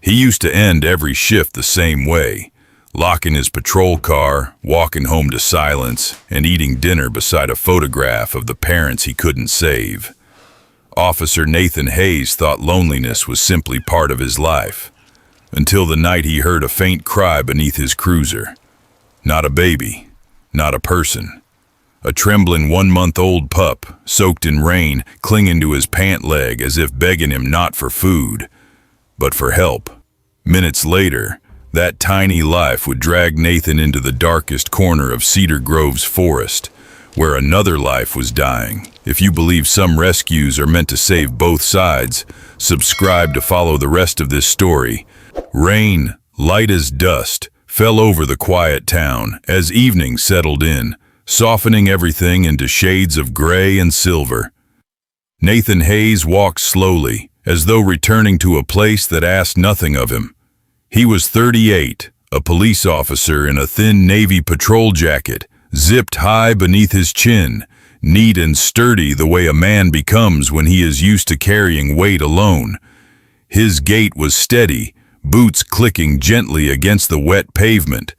He used to end every shift the same way, locking his patrol car, walking home to silence, and eating dinner beside a photograph of the parents he couldn't save. Officer Nathan Hayes thought loneliness was simply part of his life, until the night he heard a faint cry beneath his cruiser. Not a baby, not a person. A trembling 1-month-old pup, soaked in rain, clinging to his pant leg as if begging him not for food, but for help. Minutes later, that tiny life would drag Nathan into the darkest corner of Cedar Grove's forest, where another life was dying. If you believe some rescues are meant to save both sides, subscribe to follow the rest of this story. Rain, light as dust, fell over the quiet town as evening settled in, softening everything into shades of gray and silver. Nathan Hayes walked slowly, as though returning to a place that asked nothing of him. He was 38, a police officer in a thin navy patrol jacket, zipped high beneath his chin, neat and sturdy the way a man becomes when he is used to carrying weight alone. His gait was steady, boots clicking gently against the wet pavement.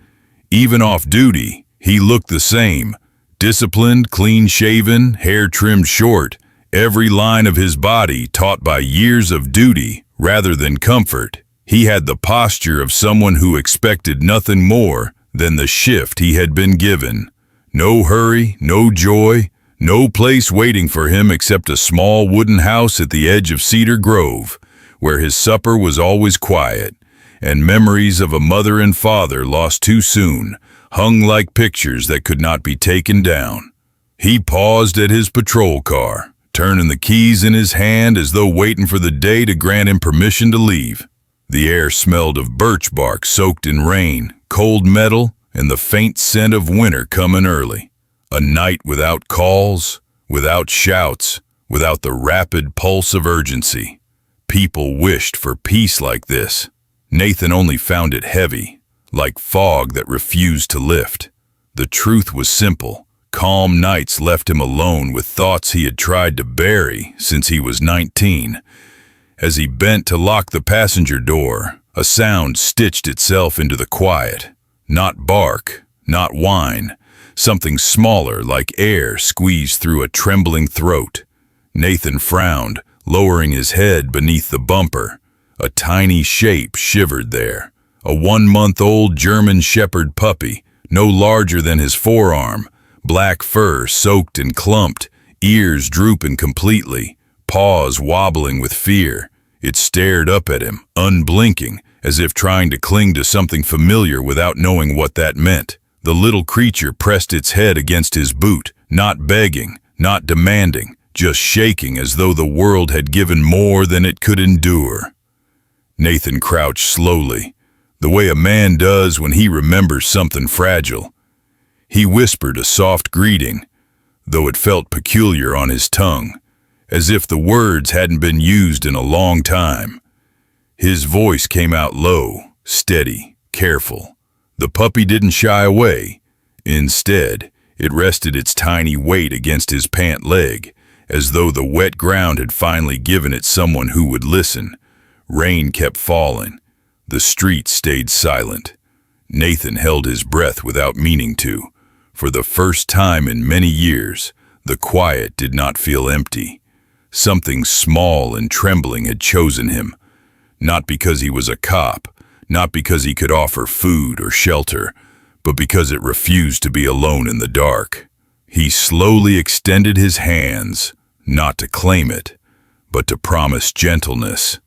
Even off duty, he looked the same, disciplined, clean-shaven, hair trimmed short, every line of his body taught by years of duty rather than comfort. He had the posture of someone who expected nothing more than the shift he had been given. No hurry, no joy, no place waiting for him except a small wooden house at the edge of Cedar Grove, where his supper was always quiet, and memories of a mother and father lost too soon hung like pictures that could not be taken down. He paused at his patrol car, turning the keys in his hand as though waiting for the day to grant him permission to leave. The air smelled of birch bark soaked in rain, cold metal, and the faint scent of winter coming early. A night without calls, without shouts, without the rapid pulse of urgency. People wished for peace like this. Nathan only found it heavy, like fog that refused to lift. The truth was simple. Calm nights left him alone with thoughts he had tried to bury since he was 19. As he bent to lock the passenger door, a sound stitched itself into the quiet. Not bark, not whine, something smaller like air squeezed through a trembling throat. Nathan frowned, lowering his head beneath the bumper. A tiny shape shivered there, a 1-month-old German Shepherd puppy, no larger than his forearm, black fur soaked and clumped, ears drooping completely, paws wobbling with fear. It stared up at him, unblinking, as if trying to cling to something familiar without knowing what that meant. The little creature pressed its head against his boot, not begging, not demanding, just shaking as though the world had given more than it could endure. Nathan crouched slowly, the way a man does when he remembers something fragile. He whispered a soft greeting, though it felt peculiar on his tongue, as if the words hadn't been used in a long time. His voice came out low, steady, careful. The puppy didn't shy away. Instead, it rested its tiny weight against his pant leg, as though the wet ground had finally given it someone who would listen. Rain kept falling. The street stayed silent. Nathan held his breath without meaning to. For the first time in many years, the quiet did not feel empty. Something small and trembling had chosen him, not because he was a cop, not because he could offer food or shelter, but because it refused to be alone in the dark. He slowly extended his hands, not to claim it, but to promise gentleness.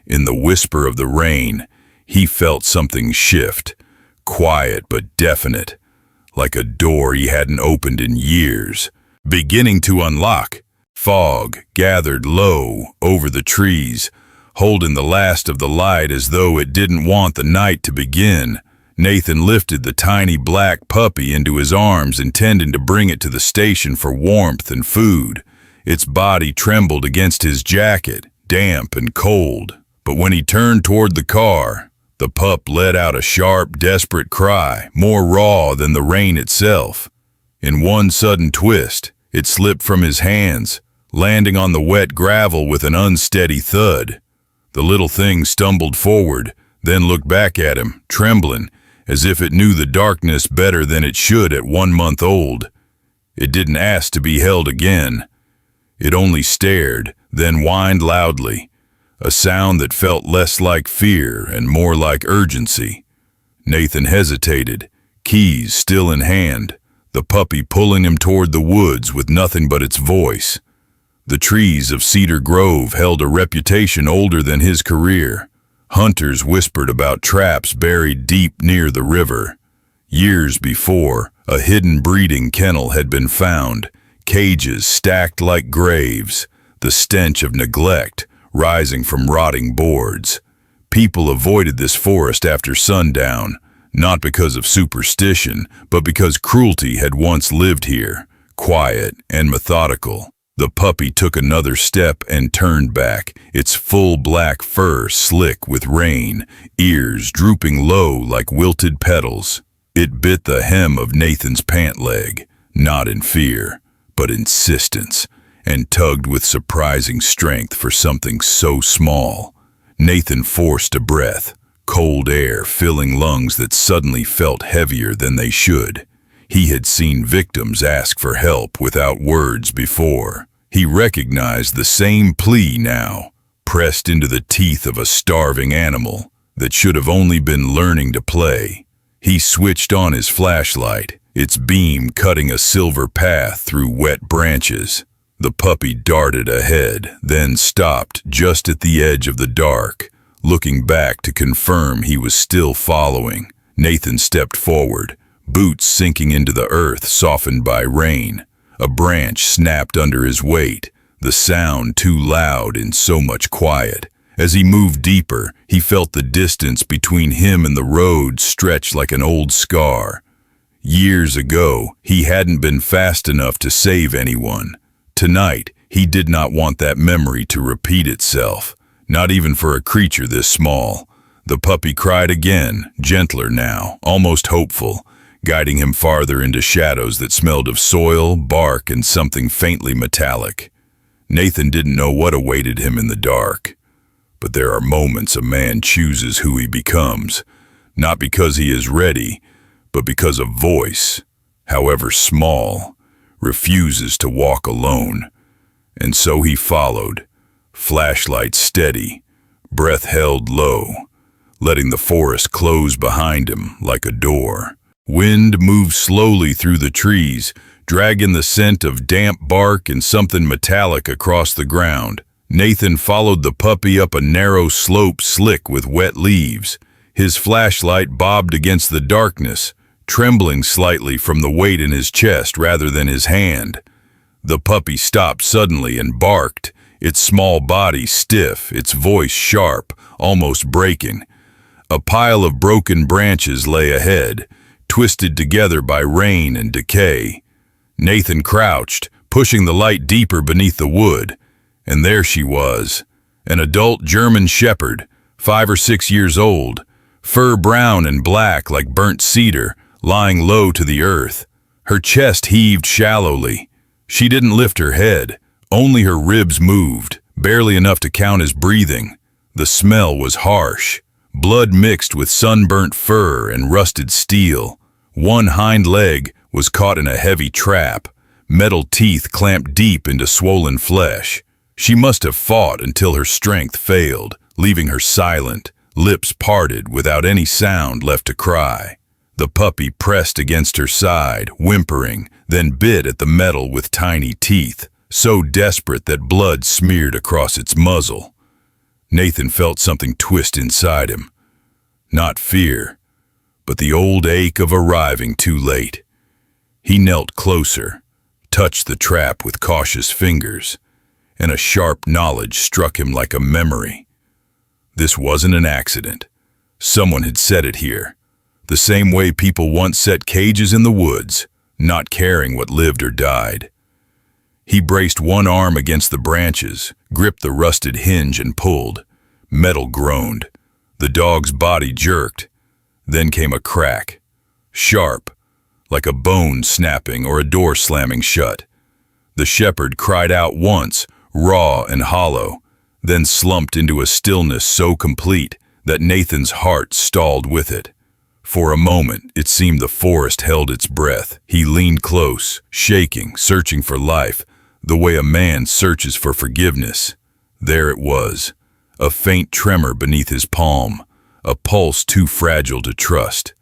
In the whisper of the rain, he felt something shift, quiet but definite, like a door he hadn't opened in years, beginning to unlock. Fog gathered low over the trees, holding the last of the light as though it didn't want the night to begin. Nathan lifted the tiny black puppy into his arms, intending to bring it to the station for warmth and food. Its body trembled against his jacket, damp and cold. But when he turned toward the car, the pup let out a sharp, desperate cry, more raw than the rain itself. In one sudden twist, it slipped from his hands, landing on the wet gravel with an unsteady thud. The little thing stumbled forward, then looked back at him, trembling, as if it knew the darkness better than it should at 1 month old. It didn't ask to be held again. It only stared, then whined loudly, a sound that felt less like fear and more like urgency. Nathan hesitated, keys still in hand, the puppy pulling him toward the woods with nothing but its voice. The trees of Cedar Grove held a reputation older than his career. Hunters whispered about traps buried deep near the river. Years before, a hidden breeding kennel had been found, cages stacked like graves, the stench of neglect rising from rotting boards. People avoided this forest after sundown, not because of superstition, but because cruelty had once lived here, quiet and methodical. The puppy took another step and turned back, its full black fur slick with rain, ears drooping low like wilted petals. It bit the hem of Nathan's pant leg, not in fear, but insistence, and tugged with surprising strength for something so small. Nathan forced a breath, cold air filling lungs that suddenly felt heavier than they should. He had seen victims ask for help without words before. He recognized the same plea now, pressed into the teeth of a starving animal that should have only been learning to play. He switched on his flashlight, its beam cutting a silver path through wet branches. The puppy darted ahead, then stopped just at the edge of the dark, looking back to confirm he was still following. Nathan stepped forward, boots sinking into the earth softened by rain. A branch snapped under his weight, the sound too loud in so much quiet. As he moved deeper, he felt the distance between him and the road stretch like an old scar. Years ago, he hadn't been fast enough to save anyone. Tonight, he did not want that memory to repeat itself, not even for a creature this small. The puppy cried again, gentler now, almost hopeful, guiding him farther into shadows that smelled of soil, bark, and something faintly metallic. Nathan didn't know what awaited him in the dark. But there are moments a man chooses who he becomes, not because he is ready, but because a voice, however small, refuses to walk alone. And so he followed, flashlight steady, breath held low, letting the forest close behind him like a door. Wind moved slowly through the trees, dragging the scent of damp bark and something metallic across the ground. Nathan followed the puppy up a narrow slope slick with wet leaves. His flashlight bobbed against the darkness, trembling slightly from the weight in his chest rather than his hand. The puppy stopped suddenly and barked, its small body stiff, its voice sharp, almost breaking. A pile of broken branches lay ahead, twisted together by rain and decay. Nathan crouched, pushing the light deeper beneath the wood, and there she was, an adult German shepherd, 5 or 6 years old, fur brown and black like burnt cedar, lying low to the earth. Her chest heaved shallowly. She didn't lift her head, only her ribs moved, barely enough to count as breathing. The smell was harsh, blood mixed with sunburnt fur and rusted steel. One hind leg was caught in a heavy trap, metal teeth clamped deep into swollen flesh. She must have fought until her strength failed, leaving her silent, lips parted without any sound left to cry. The puppy pressed against her side, whimpering, then bit at the metal with tiny teeth, so desperate that blood smeared across its muzzle. Nathan felt something twist inside him. Not fear, but the old ache of arriving too late. He knelt closer, touched the trap with cautious fingers, and a sharp knowledge struck him like a memory. This wasn't an accident. Someone had set it here, the same way people once set cages in the woods, not caring what lived or died. He braced one arm against the branches, gripped the rusted hinge and pulled. Metal groaned. The dog's body jerked. Then came a crack, sharp, like a bone snapping or a door slamming shut. The shepherd cried out once, raw and hollow, then slumped into a stillness so complete that Nathan's heart stalled with it. For a moment, it seemed the forest held its breath. He leaned close, shaking, searching for life, the way a man searches for forgiveness. There it was, a faint tremor beneath his palm, a pulse too fragile to trust.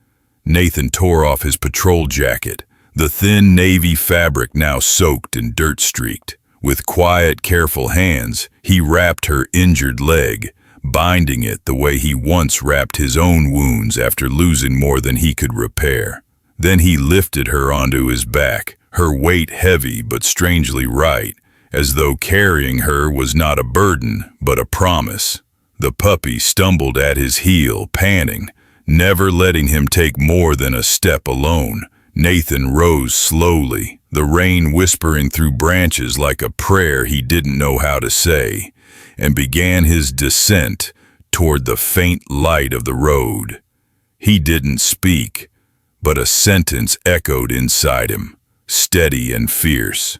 Nathan tore off his patrol jacket, the thin navy fabric now soaked and dirt-streaked. With quiet, careful hands, he wrapped her injured leg, binding it the way he once wrapped his own wounds after losing more than he could repair. Then he lifted her onto his back, her weight heavy but strangely right, as though carrying her was not a burden but a promise. The puppy stumbled at his heel, panting, never letting him take more than a step alone. Nathan rose slowly, the rain whispering through branches like a prayer he didn't know how to say, and began his descent toward the faint light of the road. He didn't speak, but a sentence echoed inside him, steady and fierce.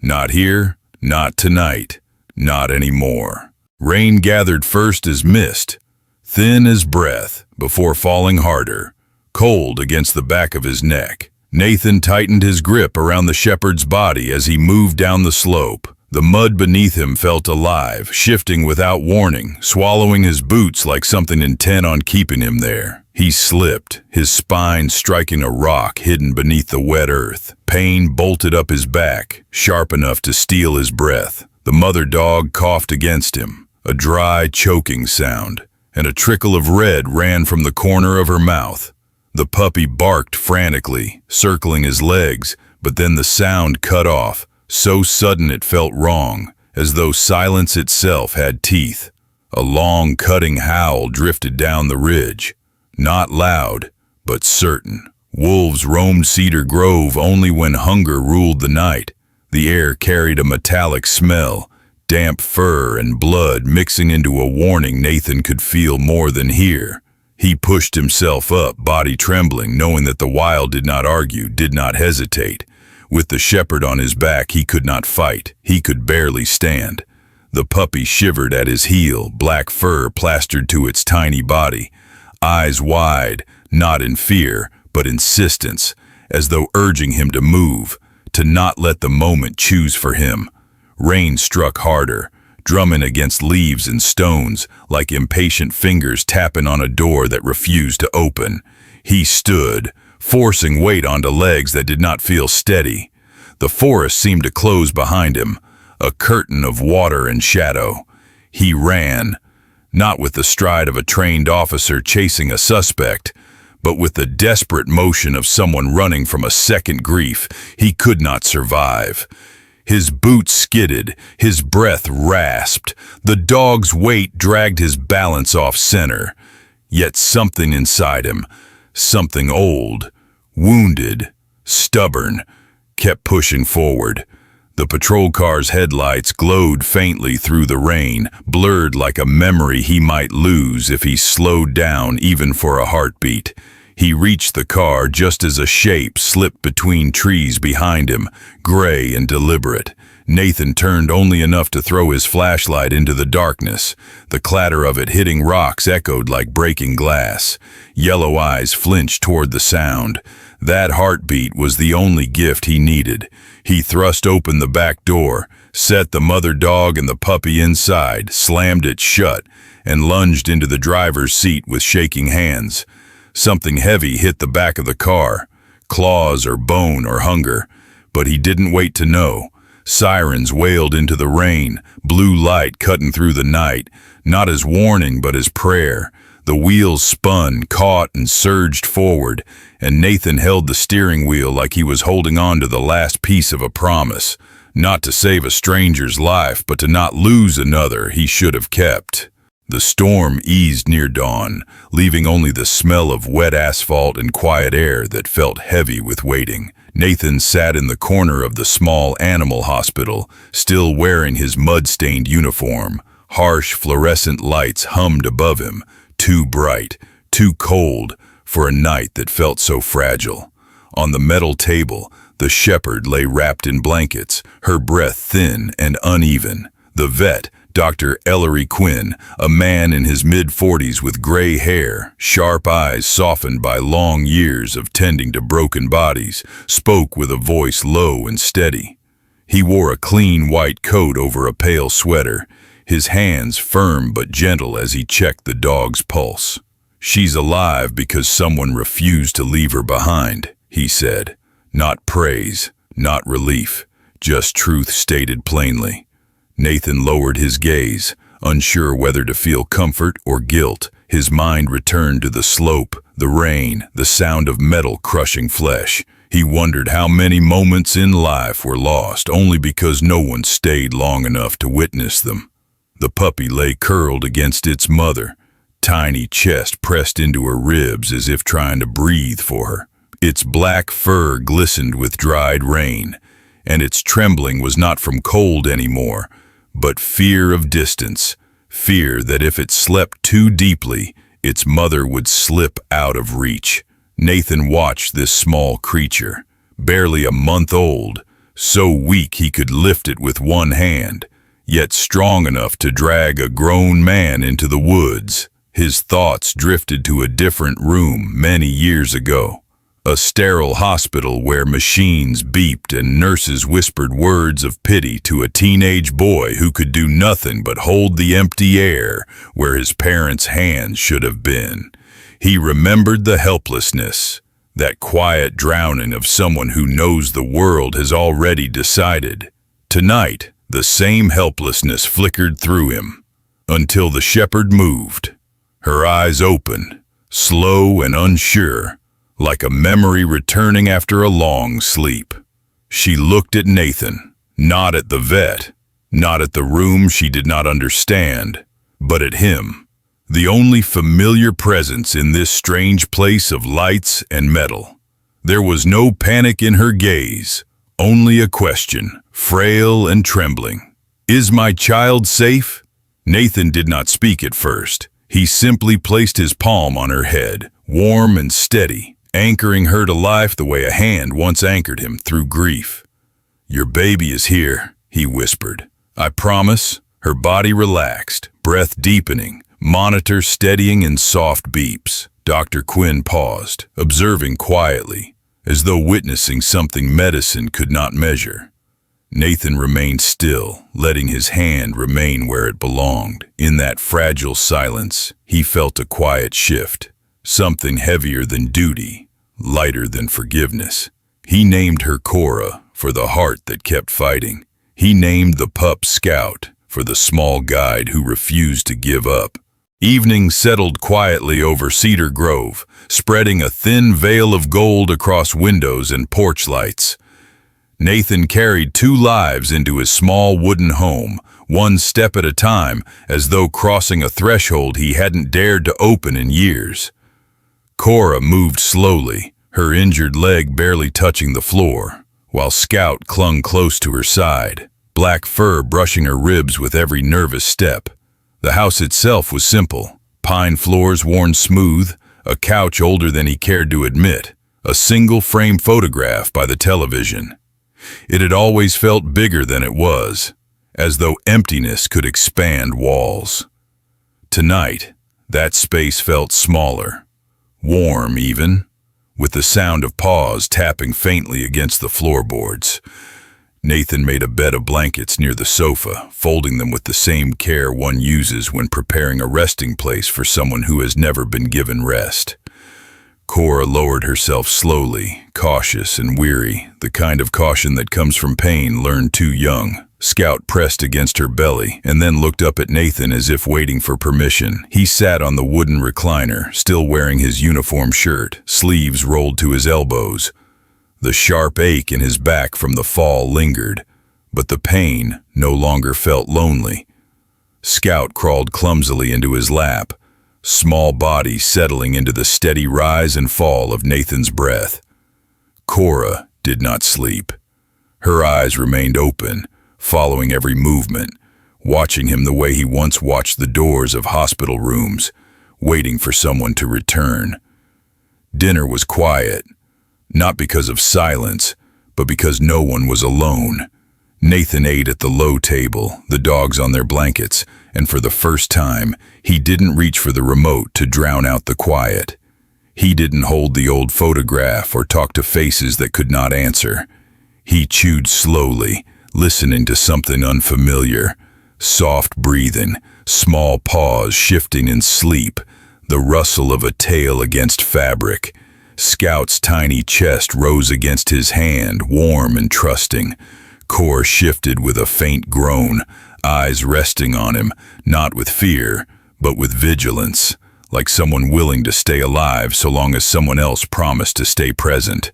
Not here, not tonight, not anymore. Rain gathered first as mist, thin as breath, before falling harder, cold against the back of his neck. Nathan tightened his grip around the shepherd's body as he moved down the slope. The mud beneath him felt alive, shifting without warning, swallowing his boots like something intent on keeping him there. He slipped, his spine striking a rock hidden beneath the wet earth. Pain bolted up his back, sharp enough to steal his breath. The mother dog coughed against him, a dry, choking sound, and a trickle of red ran from the corner of her mouth. The puppy barked frantically, circling his legs, but then the sound cut off, so sudden it felt wrong, as though silence itself had teeth. A long, cutting howl drifted down the ridge, not loud, but certain. Wolves roamed Cedar Grove only when hunger ruled the night. The air carried a metallic smell, damp fur and blood mixing into a warning Nathan could feel more than hear. He pushed himself up, body trembling, knowing that the wild did not argue, did not hesitate. With the shepherd on his back, he could not fight. He could barely stand. The puppy shivered at his heel, black fur plastered to its tiny body, eyes wide, not in fear, but insistence, as though urging him to move, to not let the moment choose for him. Rain struck harder, drumming against leaves and stones, like impatient fingers tapping on a door that refused to open. He stood, forcing weight onto legs that did not feel steady. The forest seemed to close behind him, a curtain of water and shadow. He ran, not with the stride of a trained officer chasing a suspect, but with the desperate motion of someone running from a second grief he could not survive. His boots skidded, his breath rasped. The dog's weight dragged his balance off center. Yet something inside him, something old, wounded, stubborn, kept pushing forward. The patrol car's headlights glowed faintly through the rain, blurred like a memory he might lose if he slowed down even for a heartbeat. He reached the car just as a shape slipped between trees behind him, gray and deliberate. Nathan turned only enough to throw his flashlight into the darkness. The clatter of it hitting rocks echoed like breaking glass. Yellow eyes flinched toward the sound. That heartbeat was the only gift he needed. He thrust open the back door, set the mother dog and the puppy inside, slammed it shut, and lunged into the driver's seat with shaking hands. Something heavy hit the back of the car, claws or bone or hunger, but he didn't wait to know. Sirens wailed into the rain, blue light cutting through the night, not as warning but as prayer. The wheels spun, caught, and surged forward, and Nathan held the steering wheel like he was holding on to the last piece of a promise, not to save a stranger's life, but to not lose another he should have kept. The storm eased near dawn, leaving only the smell of wet asphalt and quiet air that felt heavy with waiting. Nathan sat in the corner of the small animal hospital, still wearing his mud-stained uniform. Harsh fluorescent lights hummed above him, too bright, too cold for a night that felt so fragile. On the metal table, the shepherd lay wrapped in blankets, her breath thin and uneven. The vet, Dr. Ellery Quinn, a man in his mid-40s with gray hair, sharp eyes softened by long years of tending to broken bodies, spoke with a voice low and steady. He wore a clean white coat over a pale sweater, his hands firm but gentle as he checked the dog's pulse. "She's alive because someone refused to leave her behind," he said. Not praise, not relief, just truth stated plainly. Nathan lowered his gaze, unsure whether to feel comfort or guilt. His mind returned to the slope, the rain, the sound of metal crushing flesh. He wondered how many moments in life were lost only because no one stayed long enough to witness them. The puppy lay curled against its mother, tiny chest pressed into her ribs as if trying to breathe for her. Its black fur glistened with dried rain, and its trembling was not from cold anymore, but fear of distance, fear that if it slept too deeply, its mother would slip out of reach. Nathan watched this small creature, barely a month old, so weak he could lift it with one hand, yet strong enough to drag a grown man into the woods. His thoughts drifted to a different room many years ago. A sterile hospital where machines beeped and nurses whispered words of pity to a teenage boy who could do nothing but hold the empty air where his parents' hands should have been. He remembered the helplessness, that quiet drowning of someone who knows the world has already decided. Tonight, the same helplessness flickered through him, until the shepherd moved. Her eyes open, slow and unsure, like a memory returning after a long sleep. She looked at Nathan, not at the vet, not at the room she did not understand, but at him, the only familiar presence in this strange place of lights and metal. There was no panic in her gaze, only a question, frail and trembling. "Is my child safe?" Nathan did not speak at first. He simply placed his palm on her head, warm and steady, anchoring her to life the way a hand once anchored him through grief. "Your baby is here," he whispered. "I promise." Her body relaxed, breath deepening, monitor steadying in soft beeps. Dr. Quinn paused, observing quietly, as though witnessing something medicine could not measure. Nathan remained still, letting his hand remain where it belonged. In that fragile silence, he felt a quiet shift, something heavier than duty, lighter than forgiveness. He named her Cora for the heart that kept fighting. He named the pup Scout for the small guide who refused to give up. Evening settled quietly over Cedar Grove, spreading a thin veil of gold across windows and porch lights. Nathan carried 2 lives into his small wooden home, one step at a time, as though crossing a threshold he hadn't dared to open in years. Cora moved slowly, her injured leg barely touching the floor, while Scout clung close to her side, black fur brushing her ribs with every nervous step. The house itself was simple, pine floors worn smooth, a couch older than he cared to admit, a single frame photograph by the television. It had always felt bigger than it was, as though emptiness could expand walls. Tonight, that space felt smaller, warm even, with the sound of paws tapping faintly against the floorboards. Nathan made a bed of blankets near the sofa, folding them with the same care one uses when preparing a resting place for someone who has never been given rest. Cora lowered herself slowly, cautious and weary, the kind of caution that comes from pain learned too young. Scout pressed against her belly and then looked up at Nathan as if waiting for permission. He sat on the wooden recliner, still wearing his uniform shirt, sleeves rolled to his elbows. The sharp ache in his back from the fall lingered, but the pain no longer felt lonely. Scout crawled clumsily into his lap, small body settling into the steady rise and fall of Nathan's breath. Cora did not sleep. Her eyes remained open, following every movement, watching him the way he once watched the doors of hospital rooms, waiting for someone to return. Dinner was quiet, not because of silence, but because no one was alone. Nathan ate at the low table, the dogs on their blankets, and for the first time, he didn't reach for the remote to drown out the quiet. He didn't hold the old photograph or talk to faces that could not answer. He chewed slowly, listening to something unfamiliar. Soft breathing, small paws shifting in sleep, the rustle of a tail against fabric. Scout's tiny chest rose against his hand, warm and trusting. Core shifted with a faint groan, eyes resting on him, not with fear, but with vigilance, like someone willing to stay alive so long as someone else promised to stay present.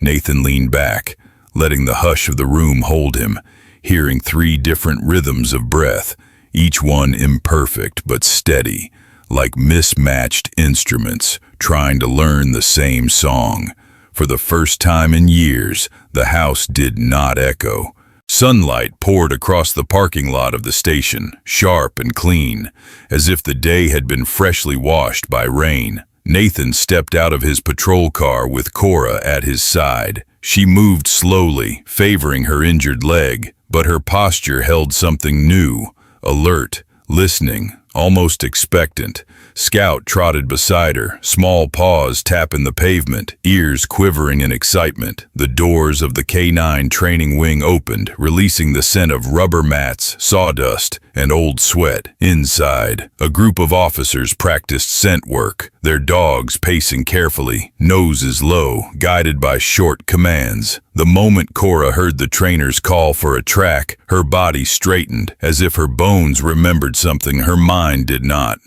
Nathan leaned back, letting the hush of the room hold him, hearing 3 different rhythms of breath, each one imperfect but steady, like mismatched instruments trying to learn the same song. For the first time in years, the house did not echo. Sunlight poured across the parking lot of the station, sharp and clean, as if the day had been freshly washed by rain. Nathan stepped out of his patrol car with Cora at his side. She moved slowly, favoring her injured leg, but her posture held something new, alert, listening, almost expectant. Scout trotted beside her, small paws tapping the pavement, ears quivering in excitement. The doors of the K9 training wing opened, releasing the scent of rubber mats, sawdust, and old sweat. Inside, a group of officers practiced scent work, their dogs pacing carefully, noses low, guided by short commands. The moment Cora heard the trainer's call for a track, her body straightened, as if her bones remembered something her mind did not.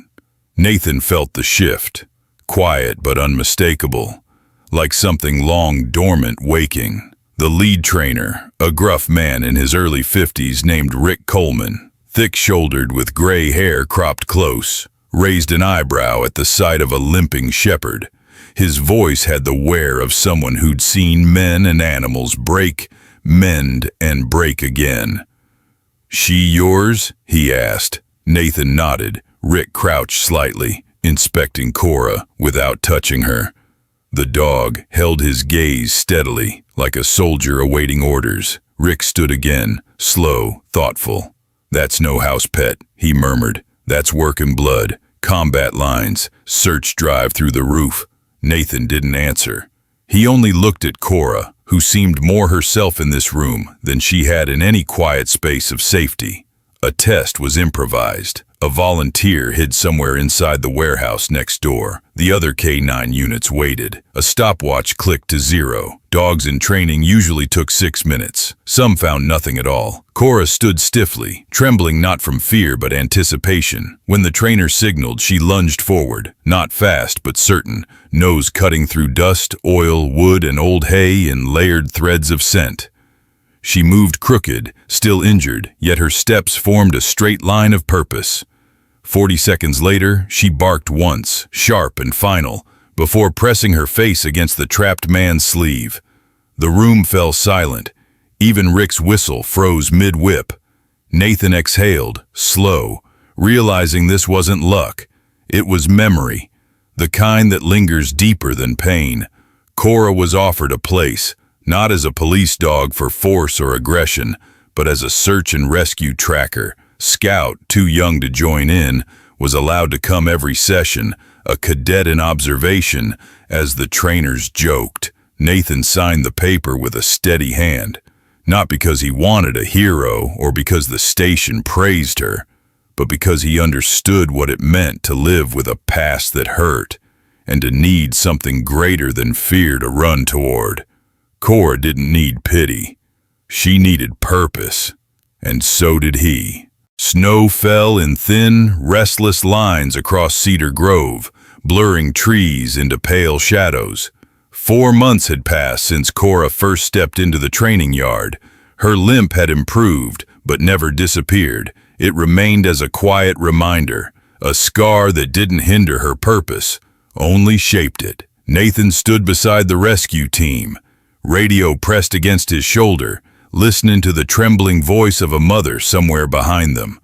Nathan felt the shift, quiet but unmistakable, like something long dormant waking. The lead trainer, a gruff man in his early 50s named Rick Coleman, thick-shouldered with gray hair cropped close, raised an eyebrow at the sight of a limping shepherd. His voice had the wear of someone who'd seen men and animals break, mend, and break again. "She yours?" he asked. Nathan nodded. Rick crouched slightly, inspecting Cora without touching her. The dog held his gaze steadily, like a soldier awaiting orders. Rick stood again, slow, thoughtful. "That's no house pet," he murmured. "That's working blood, combat lines, search drive through the roof." Nathan didn't answer. He only looked at Cora, who seemed more herself in this room than she had in any quiet space of safety. A test was improvised. A volunteer hid somewhere inside the warehouse next door. The other K9 units waited. A stopwatch clicked to 0. Dogs in training usually took 6 minutes. Some found nothing at all. Cora stood stiffly, trembling not from fear but anticipation. When the trainer signaled, she lunged forward, not fast but certain, nose cutting through dust, oil, wood, and old hay in layered threads of scent. She moved crooked, still injured, yet her steps formed a straight line of purpose. 40 seconds later, she barked once, sharp and final, before pressing her face against the trapped man's sleeve. The room fell silent. Even Rick's whistle froze mid-whip. Nathan exhaled, slow, realizing this wasn't luck. It was memory, the kind that lingers deeper than pain. Cora was offered a place, not as a police dog for force or aggression, but as a search and rescue tracker. Scout, too young to join in, was allowed to come every session, a cadet in observation, as the trainers joked. Nathan signed the paper with a steady hand, not because he wanted a hero or because the station praised her, but because he understood what it meant to live with a past that hurt, and to need something greater than fear to run toward. Cora didn't need pity. She needed purpose, and so did he. Snow fell in thin, restless lines across Cedar Grove, blurring trees into pale shadows. 4 months had passed since Cora first stepped into the training yard. Her limp had improved, but never disappeared. It remained as a quiet reminder, a scar that didn't hinder her purpose, only shaped it. Nathan stood beside the rescue team, radio pressed against his shoulder, listening to the trembling voice of a mother somewhere behind them.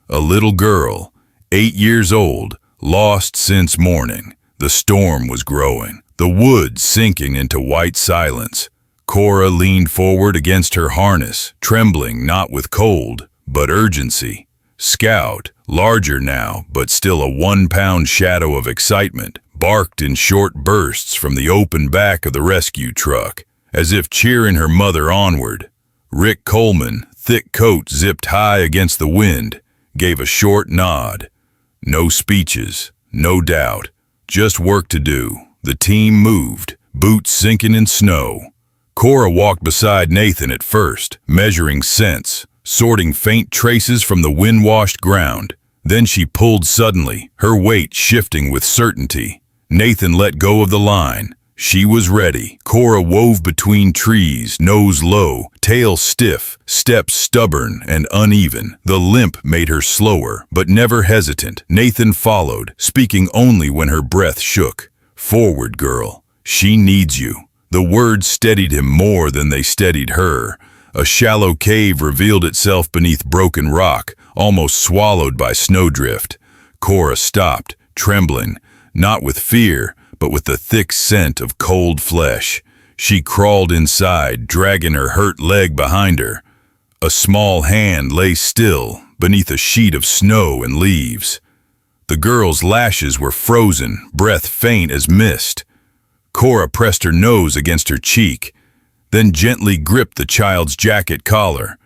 A little girl, 8 years old, lost since morning. The storm was growing, the woods sinking into white silence. Cora leaned forward against her harness, trembling not with cold, but urgency. Scout, larger now, but still a 1-pound shadow of excitement, barked in short bursts from the open back of the rescue truck, as if cheering her mother onward. Rick Coleman, thick coat zipped high against the wind, gave a short nod. No speeches, no doubt, just work to do. The team moved, boots sinking in snow. Cora walked beside Nathan at first, measuring scents, sorting faint traces from the wind-washed ground. Then she pulled suddenly, her weight shifting with certainty. Nathan let go of the line. She was ready. Cora wove between trees, nose low, tail stiff, steps stubborn and uneven. The limp made her slower, but never hesitant. Nathan followed, speaking only when her breath shook. "Forward, girl. She needs you." The words steadied him more than they steadied her. A shallow cave revealed itself beneath broken rock, almost swallowed by snowdrift. Cora stopped, trembling, not with fear, but with the thick scent of cold flesh. She crawled inside, dragging her hurt leg behind her. A small hand lay still, beneath a sheet of snow and leaves. The girl's lashes were frozen, breath faint as mist. Cora pressed her nose against her cheek, then gently gripped the child's jacket collar,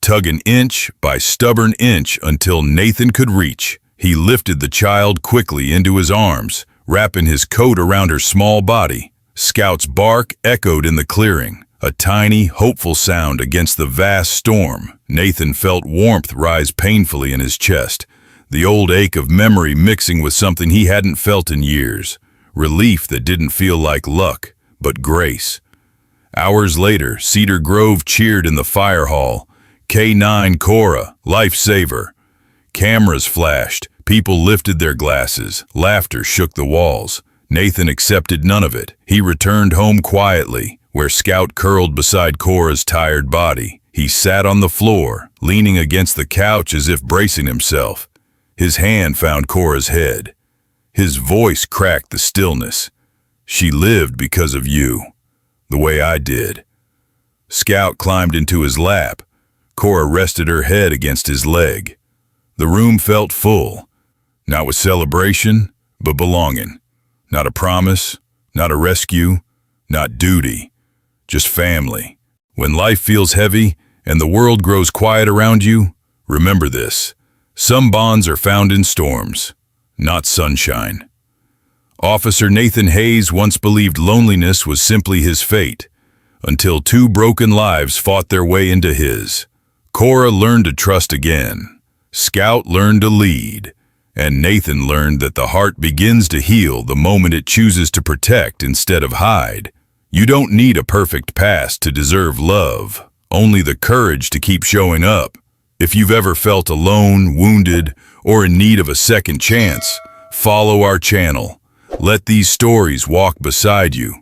tugging inch by stubborn inch until Nathan could reach. He lifted the child quickly into his arms, wrapping his coat around her small body. Scout's bark echoed in the clearing, a tiny, hopeful sound against the vast storm. Nathan felt warmth rise painfully in his chest, the old ache of memory mixing with something he hadn't felt in years. Relief that didn't feel like luck, but grace. Hours later, Cedar Grove cheered in the fire hall. K9 Cora, lifesaver. Cameras flashed, people lifted their glasses, laughter shook the walls. Nathan accepted none of it. He returned home quietly, where Scout curled beside Cora's tired body. He sat on the floor, leaning against the couch as if bracing himself. His hand found Cora's head. His voice cracked the stillness. "She lived because of you, the way I did." Scout climbed into his lap. Cora rested her head against his leg. The room felt full, not with celebration, but belonging. Not a promise, not a rescue, not duty, just family. When life feels heavy and the world grows quiet around you, remember this: some bonds are found in storms, not sunshine. Officer Nathan Hayes once believed loneliness was simply his fate, until 2 broken lives fought their way into his. Cora learned to trust again. Scout learned to lead. And Nathan learned that the heart begins to heal the moment it chooses to protect instead of hide. You don't need a perfect past to deserve love, only the courage to keep showing up. If you've ever felt alone, wounded, or in need of a second chance, follow our channel. Let these stories walk beside you.